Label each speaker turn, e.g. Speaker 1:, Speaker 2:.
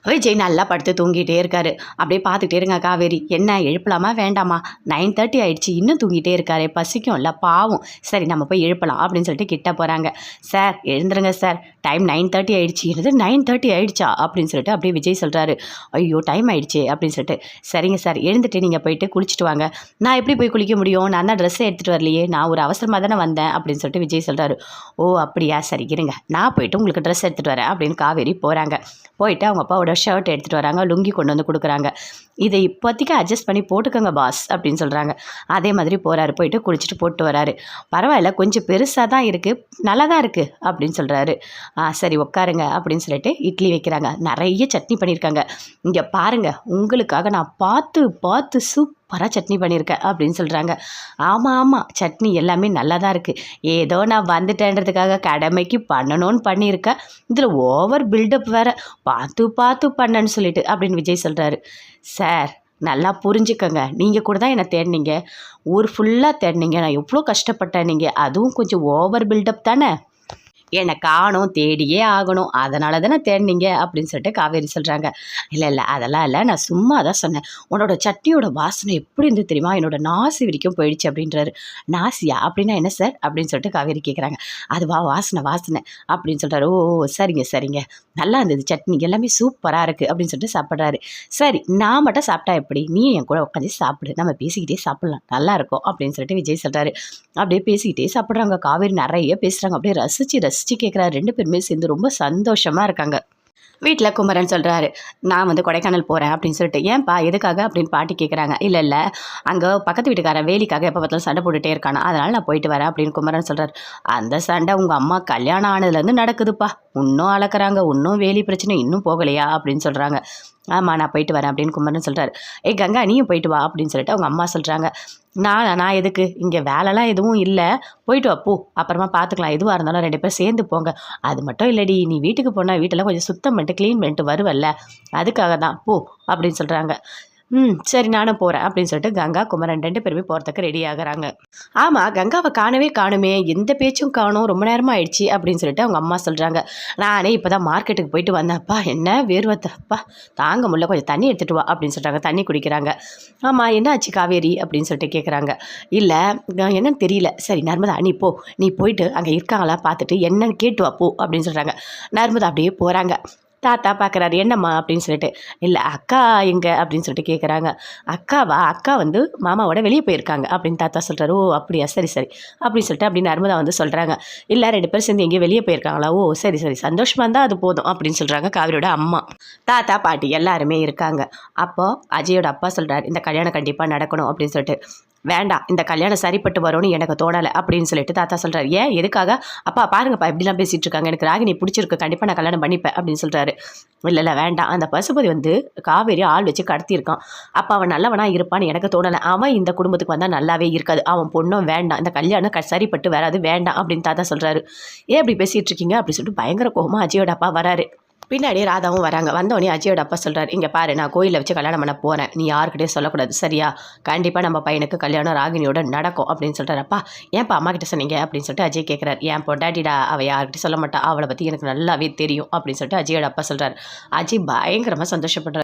Speaker 1: விஜய் நல்லா படுத்து தூங்கிட்டே இருக்காரு. அப்படியே பார்த்துக்கிட்டே இருங்க காவேரி, என்ன எழுப்பலாமா வேண்டாமா? 9:30 ஆயிடுச்சு, இன்னும் தூங்கிட்டே இருக்காரு, பசிக்கும்ல பாவம். சரி நம்ம போய் எழுப்பலாம் அப்படின்னு சொல்லிட்டு கிட்ட போகிறாங்க. சார் எழுந்துருங்க சார், டைம் 9:30 ஆயிடுச்சு. என்னது 9:30 ஆயிடுச்சா அப்படின்னு சொல்லிட்டு அப்படியே விஜய் சொல்கிறாரு. ஐயோ டைம் ஆயிடுச்சு அப்படின்னு சொல்லிட்டு. சரிங்க சார், எழுந்துட்டு நீங்கள் போயிட்டு குளிச்சுட்டு வாங்க. நான் எப்படி போய் குளிக்க முடியும்? நான் தான் ட்ரெஸ்ஸை எடுத்துகிட்டு வரலையே, நான் ஒரு அவசரமாக தானே வந்தேன் அப்படின்னு சொல்லிட்டு விஜய் சொல்கிறாரு. ஓ அப்படியா, சரி இருங்க நான் போயிட்டு உங்களுக்கு ட்ரெஸ் எடுத்துகிட்டு வரேன் அப்படின்னு காவேரி போகிறாங்க. போயிட்டு அவங்க அப்பாவோட ஷர்ட் எடுத்துகிட்டு வராங்க, லுங்கி கொண்டு வந்து கொடுக்குறாங்க. இதை இப்போதைக்கு அட்ஜஸ்ட் பண்ணி போட்டுக்கோங்க பாஸ் அப்படின்னு சொல்கிறாங்க. அதே மாதிரி போகிறாரு, போயிட்டு குளிச்சுட்டு போட்டு வராரு. பரவாயில்ல கொஞ்சம் பெருசாக தான் இருக்குது, நல்லா தான் இருக்குது அப்படின்னு சொல்கிறாரு. சரி உட்காருங்க அப்படின்னு சொல்லிட்டு இட்லி வைக்கிறாங்க. நிறைய சட்னி பண்ணியிருக்காங்க. இங்கே பாருங்கள், உங்களுக்காக நான் பார்த்து பார்த்து சூப்பராக சட்னி பண்ணியிருக்கேன் அப்படின்னு சொல்கிறாங்க. ஆமாம் சட்னி எல்லாமே நல்லா தான் இருக்குது, ஏதோ நான் வந்துட்டேன்றதுக்காக கடமைக்கு பண்ணணும்னு பண்ணியிருக்கேன், இதில் ஓவர் பில்டப் வேறு, பார்த்து பார்த்து பண்ணேன்னு சொல்லிட்டு அப்படின்னு விஜய் சொல்கிறாரு. சார் நல்லா புரிஞ்சுக்கங்க, நீங்கள் கூட தான் என்னை தேடினீங்க, ஊர் ஃபுல்லாக தேடினீங்க, நான் எவ்வளோ கஷ்டப்பட்டேன், நீங்கள் அதுவும் கொஞ்சம் ஓவர் பில்டப் தானே, என்னை காணும் தேடியே ஆகணும், அதனால தானே தேடினீங்க அப்படின்னு சொல்லிட்டு காவேரி சொல்கிறாங்க. இல்லை அதெல்லாம் இல்லை, நான் சும்மா தான் சொன்னேன், உன்னோட சட்னியோட வாசனை எப்படி இருந்து தெரியுமா, என்னோட நாசி வரைக்கும் போயிடுச்சு அப்படின்றாரு. நாசியா அப்படின்னா என்ன சார் அப்படின்னு சொல்லிட்டு காவேரி கேட்குறாங்க. அதுவா வாசனை அப்படின்னு சொல்கிறாரு. ஓ சரிங்க நல்லா இருந்தது சட்னி, எல்லாமே சூப்பராக இருக்குது அப்படின்னு சொல்லிட்டு சாப்பிட்றாரு. சரி நான் மட்டும் சாப்பிட்டா எப்படி, நீ என் கூட உட்காந்து சாப்பிடு, நம்ம பேசிக்கிட்டே சாப்பிட்லாம், நல்லா இருக்கும் அப்படின்னு சொல்லிட்டு விஜய் சொல்கிறாரு. அப்படியே பேசிக்கிட்டே சாப்பிட்றாங்க. காவேரி நிறைய பேசுகிறாங்க, அப்படியே ரசித்து கேட்குறாரு. 2 பேருமே சேர்ந்து ரொம்ப சந்தோஷமாக இருக்காங்க. வீட்டில் குமரன் சொல்கிறாரு, நான் வந்து கொடைக்கானல் போகிறேன் அப்படின்னு சொல்லிட்டு. ஏன்பா எதுக்காக அப்படின்னு பாட்டி கேட்குறாங்க. இல்லை அங்கே பக்கத்து வீட்டுக்காரன் வேலிக்காக எப்போ பார்த்தாலும் சண்டை போட்டுகிட்டே இருக்கானா, அதனால் நான் போயிட்டு வரேன் அப்படின்னு குமரன் சொல்கிறார். அந்த சண்டை உங்கள் அம்மா கல்யாணம் ஆனதுலேருந்து நடக்குதுப்பா, இன்னும் அளக்குறாங்க, இன்னும் வேலி பிரச்சனை இன்னும் போகலையா அப்படின்னு சொல்கிறாங்க. ஆமாம் நான் போயிட்டு வரேன் அப்படின்னு குமரன் சொல்கிறார். கங்கா நீயும் போயிட்டு வா அப்படின்னு சொல்லிட்டு அவங்க அம்மா சொல்கிறாங்க. நான் எதுக்கு, இங்கே வேலைலாம் எதுவும் இல்லை, போயிட்டு வா போ, அப்புறமா பார்த்துக்கலாம், எதுவாக இருந்தாலும் 2 பேரும் சேர்ந்து போங்க. அது மட்டும் இல்லடி, நீ வீட்டுக்கு போனால் வீட்டெல்லாம் கொஞ்சம் சுத்தம் பண்ணிட்டு க்ளீன் பண்ணிட்டு வருவல்ல, அதுக்காக தான் போ அப்படின்னு சொல்கிறாங்க. சரி நானும் போகிறேன் அப்படின்னு சொல்லிட்டு கங்கா குமரன் 2 பேருமே போகிறதுக்கு ரெடி ஆகுறாங்க. ஆமாம் கங்காவை காணுமே, எந்த பேச்சும் காணும், ரொம்ப நேரமாக ஆயிடுச்சு அப்படின்னு சொல்லிட்டு அவங்க அம்மா சொல்கிறாங்க. நானே இப்போ தான் மார்க்கெட்டுக்கு போயிட்டு வந்தேன்ப்பா, என்ன வேர்வத்தப்பா தாங்க முடியல, கொஞ்சம் தண்ணி எடுத்துகிட்டு வா அப்படின்னு சொல்கிறாங்க. தண்ணி குடிக்கிறாங்க. ஆமாம் என்ன ஆச்சு காவேரி அப்படின்னு சொல்லிட்டு கேட்குறாங்க. இல்லை என்னன்னு தெரியல, சரி நர்மதா நீ போயிட்டு அங்கே இருக்காங்களா பார்த்துட்டு என்னன்னு கேட்டு வா போ அப்படின்னு சொல்கிறாங்க. நர்மதா அப்படியே போகிறாங்க. தாத்தா பார்க்குறாரு. என்னம்மா அப்படின்னு சொல்லிட்டு. இல்லை அக்கா எங்கே அப்படின்னு சொல்லிட்டு கேட்குறாங்க. அக்காவா, அக்கா வந்து மாமாவோட வெளியே போயிருக்காங்க அப்படின்னு தாத்தா சொல்கிறாரு. ஓ அப்படியா, சரி அப்படின்னு சொல்லிட்டு அப்படி நர்மதா வந்து சொல்கிறாங்க. இல்லை 2 பேரும் சேர்ந்து எங்கேயும் வெளியே போயிருக்காங்களா, ஓ சரி சந்தோஷமாக இருந்தால் அது போதும் அப்படின்னு சொல்கிறாங்க காவிரியோட அம்மா. தாத்தா பாட்டி எல்லாருமே இருக்காங்க. அப்போது அஜயோட அப்பா சொல்கிறார், இந்த கல்யாணம் கண்டிப்பாக நடக்கணும் அப்படின்னு சொல்லிட்டு. வேண்டாம் இந்த கல்யாணம் சரிப்பட்டு வரும்னு எனக்கு தோணலை அப்படின்னு சொல்லிட்டு தாத்தா சொல்கிறார். ஏன் எதுக்காக? அப்பா பாருங்கப்பா எப்படிலாம் பேசிகிட்டு இருக்காங்க, எனக்கு ராகினி பிடிச்சிருக்கு, கண்டிப்பாக நான் கல்யாணம் பண்ணிப்பேன் அப்படின்னு சொல்கிறாரு. இல்லை வேண்டாம், அந்த பசுபதி வந்து காவேரி ஆள் வச்சு கடத்தியிருக்கான், அப்போ அவன் நல்லவனாக இருப்பான்னு எனக்கு தோணலை, அவன் இந்த குடும்பத்துக்கு வந்தால் நல்லாவே இருக்காது, அவன் பொண்ணும் வேண்டாம், இந்த கல்யாணம் சரிப்பட்டு வராது, வேண்டாம் அப்படின்னு தாத்தா சொல்கிறாரு. ஏன் அப்படி பேசிகிட்டு இருக்கீங்க அப்படின்னு சொல்லிட்டு பயங்கர கோபமாக அஜயோட அப்பா வராரு. பின்னாடி ராதாவும் வராங்க. வந்தோடனே அஜயோட அப்பா சொல்கிறார், இங்கே பாரு நான் கோயிலில் வச்சு கல்யாணம் பண்ண போகிறேன், நீ யாருக்கிட்டே சொல்லக்கூடாது சரியா, கண்டிப்பாக நம்ம பையனுக்கு கல்யாணம் ராகினியோட நடக்கும் அப்படின்னு சொல்கிறார். அப்பா ஏன்ப்பா அம்மா கிட்ட சொன்னீங்க அப்படின்னு சொல்லிட்டு அஜய் கேட்குறாரு. ஏன் பொண்டாட்டிடா, அவள் யார்கிட்ட சொல்ல மாட்டா, அவளை பற்றி எனக்கு நல்லாவே தெரியும் அப்படின்னு சொல்லிட்டு அஜயோட அப்பா சொல்கிறார். அஜய் பயங்கரமாக சந்தோஷப்படுறார்.